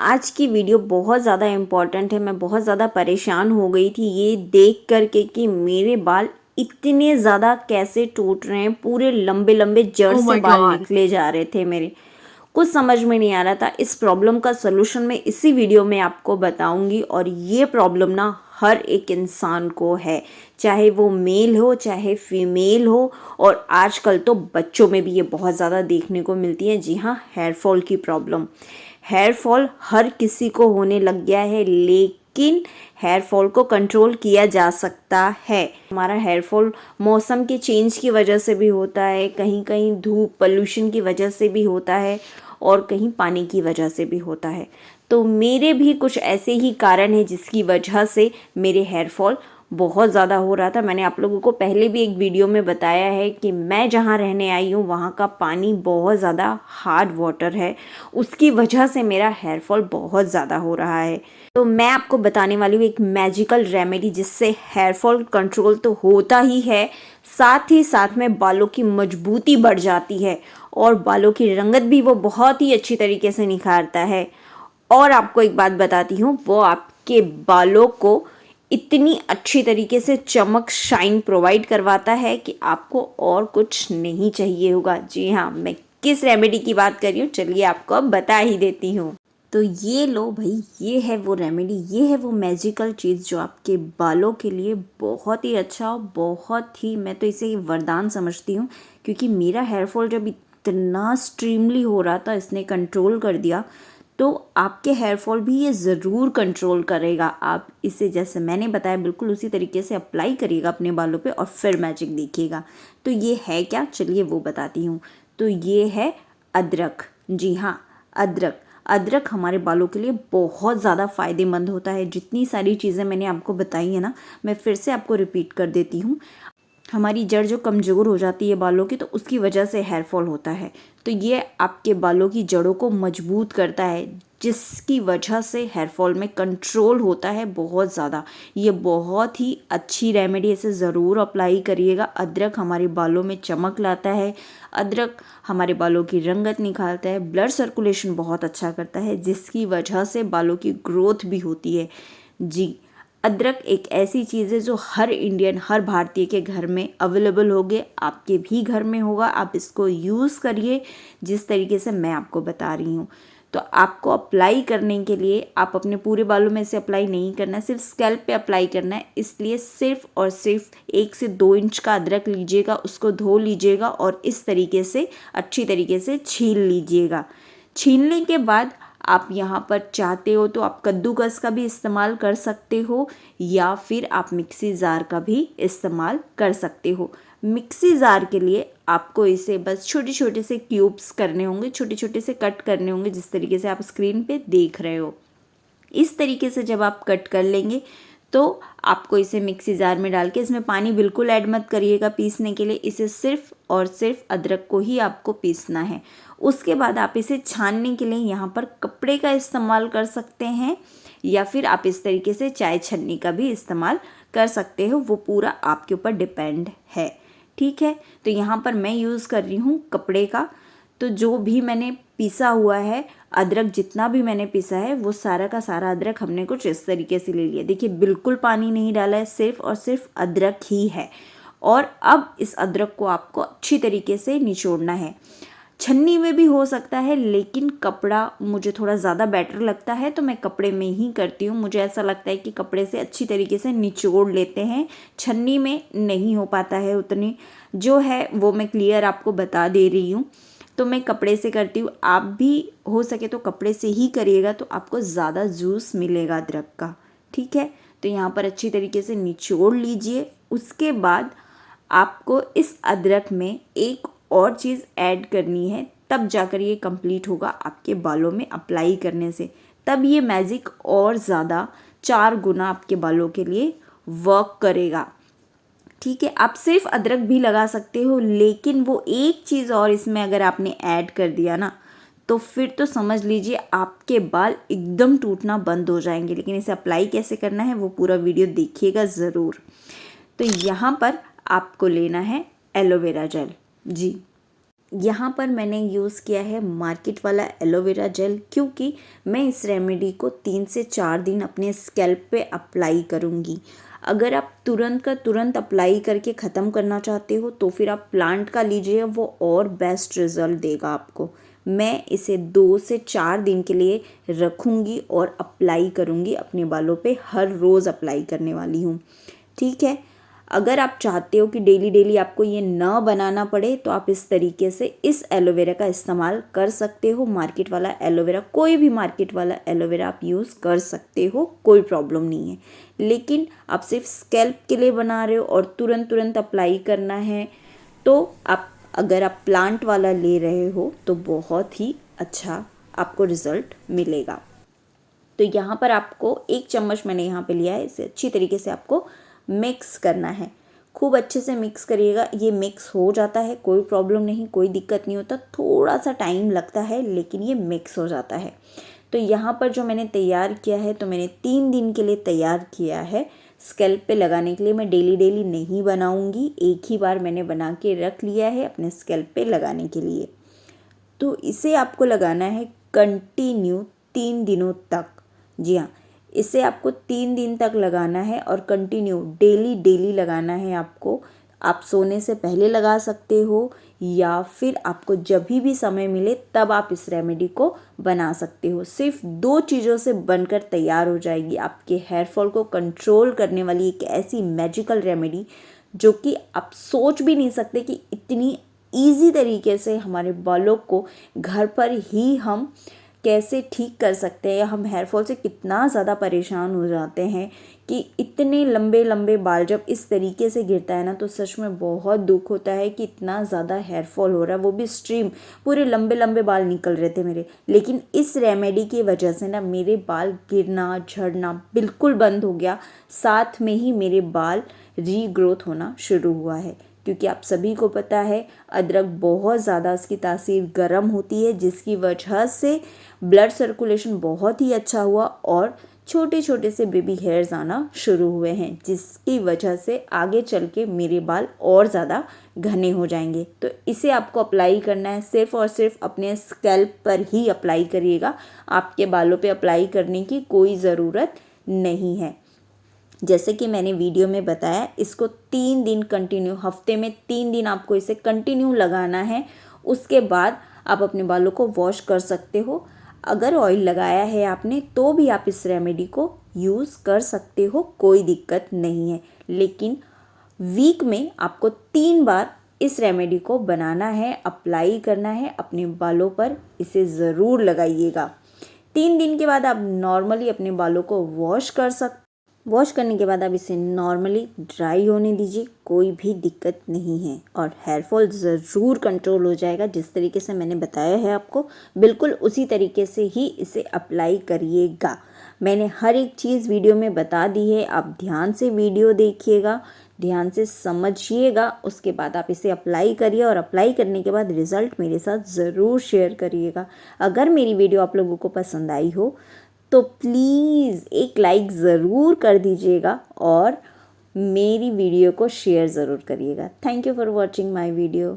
आज की वीडियो बहुत ज़्यादा इम्पॉर्टेंट है। मैं बहुत ज़्यादा परेशान हो गई थी ये देख करके कि मेरे बाल इतने ज़्यादा कैसे टूट रहे हैं, पूरे लंबे लंबे जड़ Oh से my बाल God. निकले जा रहे थे मेरे। कुछ समझ में नहीं आ रहा था। इस प्रॉब्लम का सलूशन मैं इसी वीडियो में आपको बताऊंगी। और ये प्रॉब्लम ना हर एक इंसान को है, चाहे वो मेल हो चाहे फीमेल हो, और आजकल तो बच्चों में भी ये बहुत ज़्यादा देखने को मिलती है। जी हाँ, हेयर फॉल की प्रॉब्लम। हेयर फॉल हर किसी को होने लग गया है, लेकिन हेयर फॉल को कंट्रोल किया जा सकता है। हमारा हेयर फॉल मौसम के चेंज की वजह से भी होता है, कहीं कहीं धूप पोल्यूशन की वजह से भी होता है, और कहीं पानी की वजह से भी होता है। तो मेरे भी कुछ ऐसे ही कारण हैं जिसकी वजह से मेरे हेयर फॉल बहुत ज़्यादा हो रहा था। मैंने आप लोगों को पहले भी एक वीडियो में बताया है कि मैं जहाँ रहने आई हूँ वहाँ का पानी बहुत ज़्यादा हार्ड वाटर है, उसकी वजह से मेरा हेयर फॉल बहुत ज़्यादा हो रहा है। तो मैं आपको बताने वाली हूँ एक मैजिकल रेमेडी जिससे हेयर फॉल कंट्रोल तो होता ही है, साथ ही साथ में बालों की मजबूती बढ़ जाती है और बालों की रंगत भी वो बहुत ही अच्छी तरीके से निखारता है। और आपको एक बात बताती हूँ, वो आपके बालों को इतनी अच्छी तरीके से चमक शाइन प्रोवाइड करवाता है कि आपको और कुछ नहीं चाहिए होगा। जी हाँ, मैं किस रेमेडी की बात कर रही हूँ चलिए आपको अब बता ही देती हूँ। तो ये लो भाई, ये है वो रेमेडी, ये है वो मैजिकल चीज़ जो आपके बालों के लिए बहुत ही अच्छा, बहुत ही, मैं तो इसे वरदान समझती हूँ। क्योंकि मेरा हेयर फॉल जब इतना स्ट्रीमली हो रहा था, इसने कंट्रोल कर दिया। तो आपके हेयर फॉल भी ये ज़रूर कंट्रोल करेगा। आप इसे जैसे मैंने बताया बिल्कुल उसी तरीके से अप्लाई करिएगा अपने बालों पे और फिर मैजिक देखिएगा। तो ये है क्या, चलिए वो बताती हूँ। तो ये है अदरक। जी हाँ, अदरक। अदरक हमारे बालों के लिए बहुत ज़्यादा फ़ायदेमंद होता है। जितनी सारी चीज़ें मैंने आपको बताई है ना, मैं फिर से आपको रिपीट कर देती हूँ। हमारी जड़ जो कमज़ोर हो जाती है बालों की, तो उसकी वजह से हेयर फॉल होता है। तो ये आपके बालों की जड़ों को मजबूत करता है, जिसकी वजह से हेयर फॉल में कंट्रोल होता है बहुत ज़्यादा। ये बहुत ही अच्छी रेमेडी, इसे ज़रूर अप्लाई करिएगा। अदरक हमारे बालों में चमक लाता है, अदरक हमारे बालों की रंगत निखारता है, ब्लड सर्कुलेशन बहुत अच्छा करता है, जिसकी वजह से बालों की ग्रोथ भी होती है। जी, अदरक एक ऐसी चीज़ है जो हर इंडियन, हर भारतीय के घर में अवेलेबल होगे, आपके भी घर में होगा। आप इसको यूज़ करिए जिस तरीके से मैं आपको बता रही हूँ। तो आपको अप्लाई करने के लिए आप अपने पूरे बालों में इसे अप्लाई नहीं करना है, सिर्फ स्कैल्प पे अप्लाई करना है। इसलिए सिर्फ और सिर्फ 1 से 2 इंच का अदरक लीजिएगा, उसको धो लीजिएगा और इस तरीके से अच्छी तरीके से छील लीजिएगा। छीलने के बाद आप यहाँ पर चाहते हो तो आप कद्दूकस का भी इस्तेमाल कर सकते हो, या फिर आप मिक्सी जार का भी इस्तेमाल कर सकते हो। मिक्सी जार के लिए आपको इसे बस छोटे छोटे से क्यूब्स करने होंगे, छोटे छोटे से कट करने होंगे, जिस तरीके से आप स्क्रीन पे देख रहे हो। इस तरीके से जब आप कट कर लेंगे तो आपको इसे मिक्सी जार में डाल के, इसमें पानी बिल्कुल ऐड मत करिएगा पीसने के लिए, इसे सिर्फ और सिर्फ अदरक को ही आपको पीसना है। उसके बाद आप इसे छानने के लिए यहाँ पर कपड़े का इस्तेमाल कर सकते हैं, या फिर आप इस तरीके से चाय छन्नी का भी इस्तेमाल कर सकते हो, वो पूरा आपके ऊपर डिपेंड है। ठीक है, तो यहाँ पर मैं यूज़ कर रही हूँ कपड़े का। तो जो भी मैंने पीसा हुआ है अदरक, जितना भी मैंने पीसा है वो सारा का सारा अदरक हमने कुछ इस तरीके से ले लिया। देखिए बिल्कुल पानी नहीं डाला है, सिर्फ और सिर्फ अदरक ही है। और अब इस अदरक को आपको अच्छी तरीके से निचोड़ना है। छन्नी में भी हो सकता है, लेकिन कपड़ा मुझे थोड़ा ज़्यादा बेटर लगता है, तो मैं कपड़े में ही करती हूँ। मुझे ऐसा लगता है कि कपड़े से अच्छी तरीके से निचोड़ लेते हैं, छन्नी में नहीं हो पाता है उतनी। जो है वो मैं क्लियर आपको बता दे रही हूँ, तो मैं कपड़े से करती हूँ। आप भी हो सके तो कपड़े से ही करिएगा, तो आपको ज़्यादा जूस मिलेगा अदरक का। ठीक है, तो यहाँ पर अच्छी तरीके से निचोड़ लीजिए। उसके बाद आपको इस अदरक में एक और चीज़ ऐड करनी है, तब जाकर ये कंप्लीट होगा आपके बालों में अप्लाई करने से। तब ये मैजिक और ज़्यादा 4 गुना आपके बालों के लिए वर्क करेगा। ठीक है, आप सिर्फ अदरक भी लगा सकते हो, लेकिन वो एक चीज़ और इसमें अगर आपने ऐड कर दिया ना, तो फिर तो समझ लीजिए आपके बाल एकदम टूटना बंद हो जाएंगे। लेकिन इसे अप्लाई कैसे करना है वो पूरा वीडियो देखिएगा ज़रूर। तो यहाँ पर आपको लेना है एलोवेरा जेल। जी, यहाँ पर मैंने यूज़ किया है मार्केट वाला एलोवेरा जेल, क्योंकि मैं इस रेमेडी को 3 से 4 दिन अपने स्कैल्प पे अप्लाई करूँगी। अगर आप तुरंत का तुरंत अप्लाई करके ख़त्म करना चाहते हो तो फिर आप प्लांट का लीजिए, वो और बेस्ट रिज़ल्ट देगा आपको। मैं इसे 2 से 4 दिन के लिए रखूँगी और अप्लाई करूँगी अपने बालों पे, हर रोज़ अप्लाई करने वाली हूँ, ठीक है। अगर आप चाहते हो कि डेली डेली आपको ये ना बनाना पड़े तो आप इस तरीके से इस एलोवेरा का इस्तेमाल कर सकते हो। मार्केट वाला एलोवेरा, कोई भी मार्केट वाला एलोवेरा आप यूज़ कर सकते हो, कोई प्रॉब्लम नहीं है। लेकिन आप सिर्फ स्कैल्प के लिए बना रहे हो और तुरंत तुरंत अप्लाई करना है तो अगर आप प्लांट वाला ले रहे हो तो बहुत ही अच्छा आपको रिज़ल्ट मिलेगा। तो यहाँ पर आपको 1 चम्मच मैंने यहाँ पे लिया है, इसे अच्छी तरीके से आपको मिक्स करना है। खूब अच्छे से मिक्स करिएगा। ये मिक्स हो जाता है, कोई प्रॉब्लम नहीं, कोई दिक्कत नहीं होता, थोड़ा सा टाइम लगता है लेकिन ये मिक्स हो जाता है। तो यहाँ पर जो मैंने तैयार किया है, तो मैंने 3 दिन के लिए तैयार किया है स्कैल्प पे लगाने के लिए। मैं डेली डेली नहीं बनाऊँगी, एक ही बार मैंने बना के रख लिया है अपने स्कैल्प पे लगाने के लिए। तो इसे आपको लगाना है कंटिन्यू 3 दिनों तक। जी हाँ, इसे आपको 3 दिन तक लगाना है और कंटिन्यू डेली डेली लगाना है आपको। आप सोने से पहले लगा सकते हो या फिर आपको जब भी समय मिले तब आप इस रेमेडी को बना सकते हो। सिर्फ 2 चीज़ों से बनकर तैयार हो जाएगी आपके हेयर फॉल को कंट्रोल करने वाली एक ऐसी मैजिकल रेमेडी जो कि आप सोच भी नहीं सकते कि इतनी ईज़ी तरीके से हमारे बालों को घर पर ही हम कैसे ठीक कर सकते हैं। हम हेयर फॉल से कितना ज़्यादा परेशान हो जाते हैं कि इतने लंबे लंबे बाल जब इस तरीके से गिरता है ना, तो सच में बहुत दुख होता है कि इतना ज़्यादा हेयर फॉल हो रहा है, वो भी स्ट्रीम, पूरे लंबे लंबे बाल निकल रहे थे मेरे। लेकिन इस रेमेडी की वजह से ना मेरे बाल गिरना झड़ना बिल्कुल बंद हो गया, साथ में ही मेरे बाल रीग्रोथ होना शुरू हुआ है। क्योंकि आप सभी को पता है अदरक बहुत ज़्यादा इसकी तासीर गर्म होती है, जिसकी वजह से ब्लड सर्कुलेशन बहुत ही अच्छा हुआ और छोटे छोटे से बेबी हेयर्स आना शुरू हुए हैं, जिसकी वजह से आगे चल के मेरे बाल और ज़्यादा घने हो जाएंगे। तो इसे आपको अप्लाई करना है, सिर्फ और सिर्फ अपने स्कैल्प पर ही अप्लाई करिएगा, आपके बालों पे अप्लाई करने की कोई ज़रूरत नहीं है। जैसे कि मैंने वीडियो में बताया, इसको 3 दिन कंटिन्यू, हफ्ते में 3 दिन आपको इसे कंटिन्यू लगाना है। उसके बाद आप अपने बालों को वॉश कर सकते हो। अगर ऑयल लगाया है आपने तो भी आप इस रेमेडी को यूज़ कर सकते हो, कोई दिक्कत नहीं है। लेकिन वीक में आपको 3 बार इस रेमेडी को बनाना है, अप्लाई करना है अपने बालों पर, इसे ज़रूर लगाइएगा। 3 दिन के बाद आप नॉर्मली अपने बालों को वॉश करने के बाद आप इसे नॉर्मली ड्राई होने दीजिए, कोई भी दिक्कत नहीं है और हेयर फॉल ज़रूर कंट्रोल हो जाएगा। जिस तरीके से मैंने बताया है आपको, बिल्कुल उसी तरीके से ही इसे अप्लाई करिएगा। मैंने हर एक चीज़ वीडियो में बता दी है, आप ध्यान से वीडियो देखिएगा, ध्यान से समझिएगा, उसके बाद आप इसे अप्लाई करिए और अप्लाई करने के बाद रिज़ल्ट मेरे साथ ज़रूर शेयर करिएगा। अगर मेरी वीडियो आप लोगों को पसंद आई हो तो प्लीज़ एक लाइक ज़रूर कर दीजिएगा और मेरी वीडियो को शेयर ज़रूर करिएगा। Thank you for watching my video.